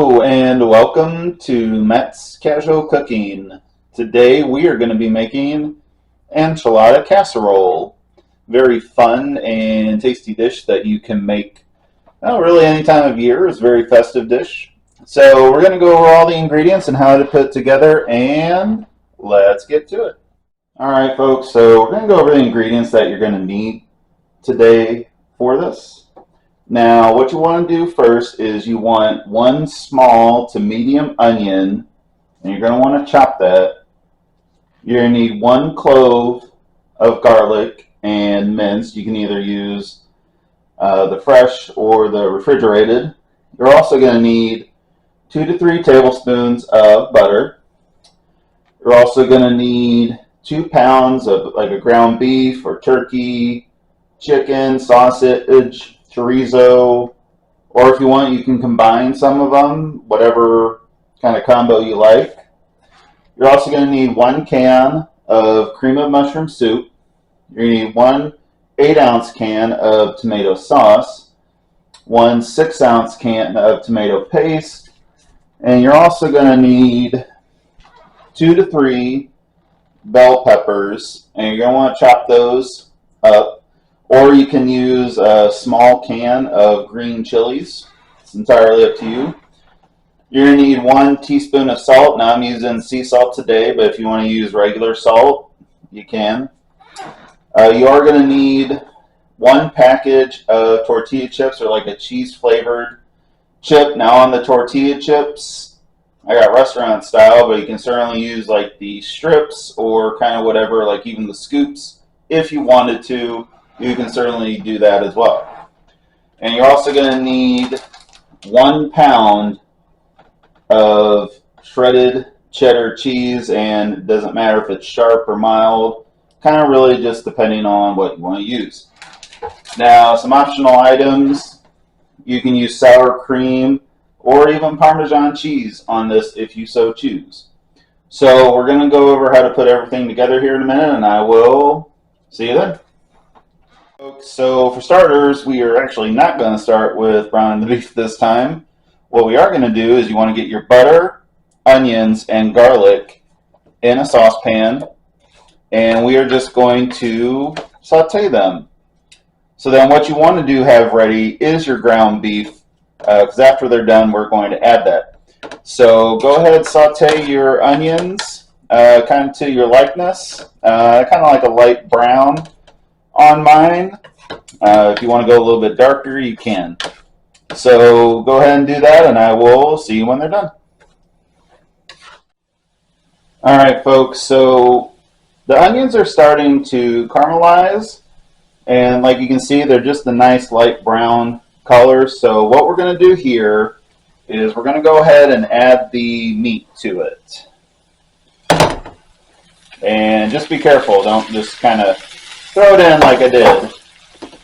Hello and welcome to Matt's Casual Cooking. Today we are going to be making enchilada casserole. Very fun and tasty dish that you can make really any time of year. It's a very festive dish. So we're going to go over all the ingredients and how to put it together, and let's get to it. Alright folks, so we're going to go over the ingredients that you're going to need today for this. Now, what you want to do first is you want one small to medium onion, and you're going to want to chop that. You're going to need 1 clove of garlic and minced. You can either use the fresh or the refrigerated. You're also going to need 2 to 3 tablespoons of butter. You're also going to need 2 pounds of like a ground beef or turkey, chicken, sausage, chorizo, or if you want, you can combine some of them, whatever kind of combo you like. You're also going to need 1 can of cream of mushroom soup. You're going to need 1 8-ounce can of tomato sauce, 1 6-ounce can of tomato paste, and you're also going to need 2 to 3 bell peppers, and you're going to want to chop those up. Or you can use a small can of green chilies. It's entirely up to you. You're going to need 1 teaspoon of salt. Now I'm using sea salt today, but if you want to use regular salt, you can. You are going to need 1 package of tortilla chips, or like a cheese flavored chip. Now on the tortilla chips, I got restaurant style, but you can certainly use like the strips or kind of whatever, like even the scoops if you wanted to. You can certainly do that as well. And you're also going to need 1 pound of shredded cheddar cheese, and it doesn't matter if it's sharp or mild, kind of really just depending on what you want to use. Now, some optional items, you can use sour cream or even Parmesan cheese on this if you so choose. So we're going to go over how to put everything together here in a minute, and I will see you then. So for starters, we are actually not going to start with browning the beef this time. What we are going to do is you want to get your butter, onions, and garlic in a saucepan, and we are just going to saute them. So then what you want to do have ready is your ground beef, because after they're done, we're going to add that. So go ahead, saute your onions kind of to your likeness, kind of like a light brown on mine. If you want to go a little bit darker, you can. So go ahead and do that, and I will see you when they're done. Alright folks, so the onions are starting to caramelize, and like you can see, they're just a nice light brown color. So what we're going to do here is we're going to go ahead and add the meat to it. And just be careful, don't just kind of throw it in like I did.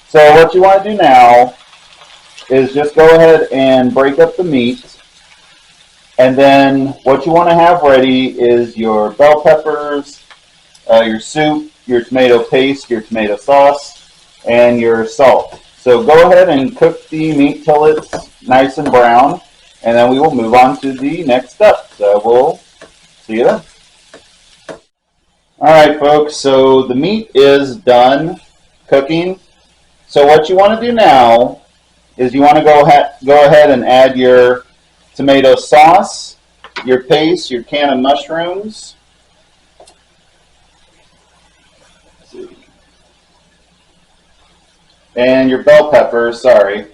So what you want to do now is just go ahead and break up the meat. And then what you want to have ready is your bell peppers, your soup, your tomato paste, your tomato sauce, and your salt. So go ahead and cook the meat till it's nice and brown, and then we will move on to the next step. So we'll see you then. Alright folks, so the meat is done cooking. So what you want to do now is you want to go ahead and add your tomato sauce, your paste, your can of mushrooms, and your bell peppers, sorry.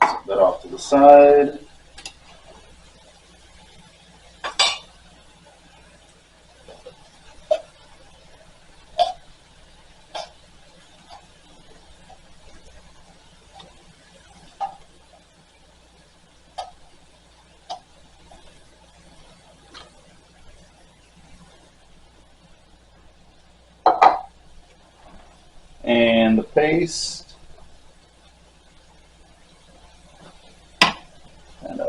Set that off to the side. And the paste, and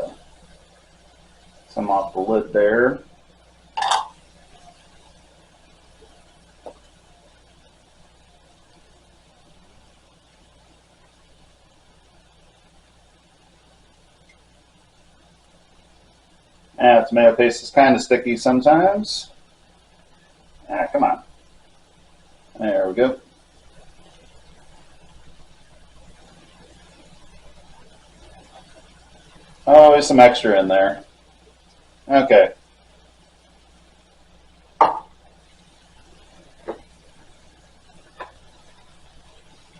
some off the lid there. Tomato paste is kind of sticky sometimes. Come on. There we go. Oh, there's some extra in there. Okay.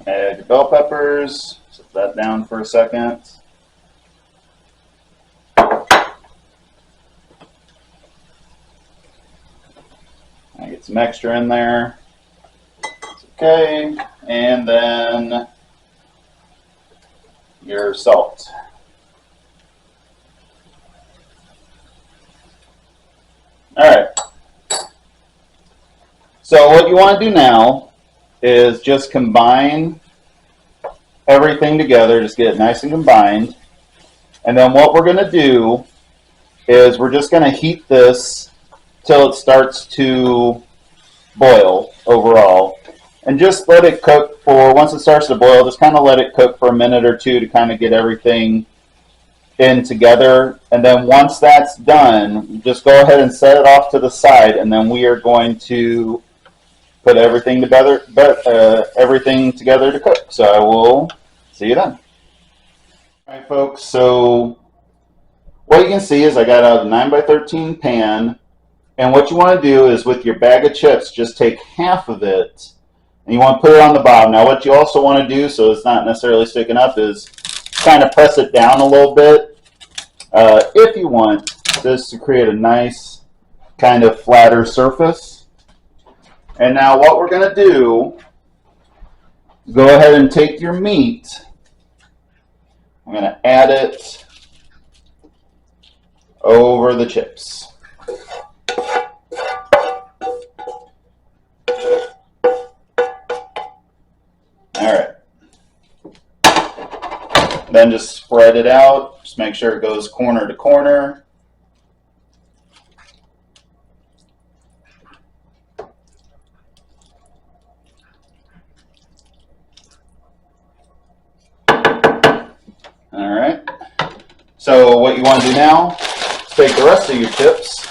Add your bell peppers. Set that down for a second. I get some extra in there. It's okay. And then your salt. Alright. So what you want to do now is just combine everything together. Just get it nice and combined. And then what we're going to do is we're just going to heat this till it starts to boil overall. And just let it cook for, once it starts to boil, just kind of let it cook for a minute or two to kind of get everything in together. And then once that's done, just go ahead and set it off to the side, and then we are going to put everything together, to cook. So I will see you then. Alright folks, so what you can see is I got a 9x13 pan, and what you want to do is with your bag of chips, just take half of it and you want to put it on the bottom. Now what you also want to do, so it's not necessarily sticking up, is kind of press it down a little bit if you want this to create a nice kind of flatter surface. And now what we're going to do, go ahead and take your meat. I'm going to add it over the chips. Alright. Then just spread it out. Just make sure it goes corner to corner. Alright. So what you want to do now is take the rest of your chips.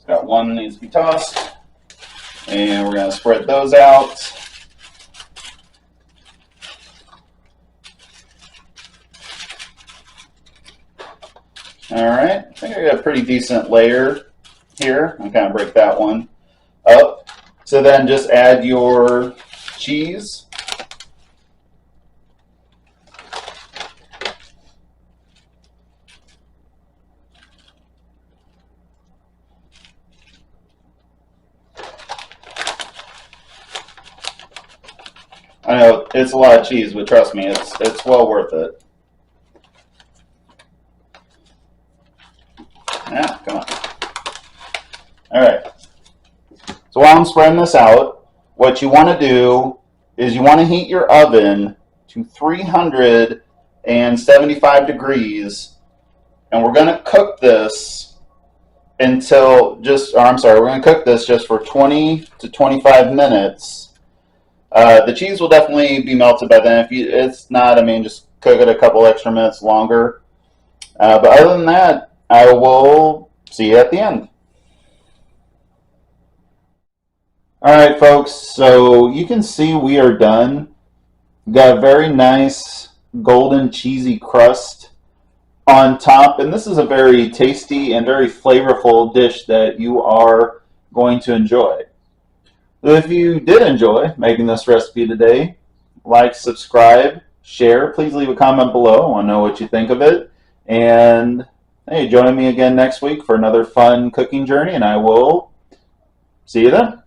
Got one that needs to be tossed, and we're going to spread those out. Alright, I think I got a pretty decent layer here. I'll kind of break that one up. So then just add your cheese. I know it's a lot of cheese, but trust me, it's well worth it. Yeah, come on. All right. So while I'm spreading this out, what you want to do is you want to heat your oven to 375 degrees, and we're going to cook this until we're going to cook this just for 20 to 25 minutes. The cheese will definitely be melted by then. If it's not, I mean, just cook it a couple extra minutes longer. But other than that, I will see you at the end. Alright folks, so you can see we are done. We've got a very nice golden cheesy crust on top, and this is a very tasty and very flavorful dish that you are going to enjoy. So if you did enjoy making this recipe today, like, subscribe, share. Please leave a comment below. I want to know what you think of it. And hey, join me again next week for another fun cooking journey, and I will see you then.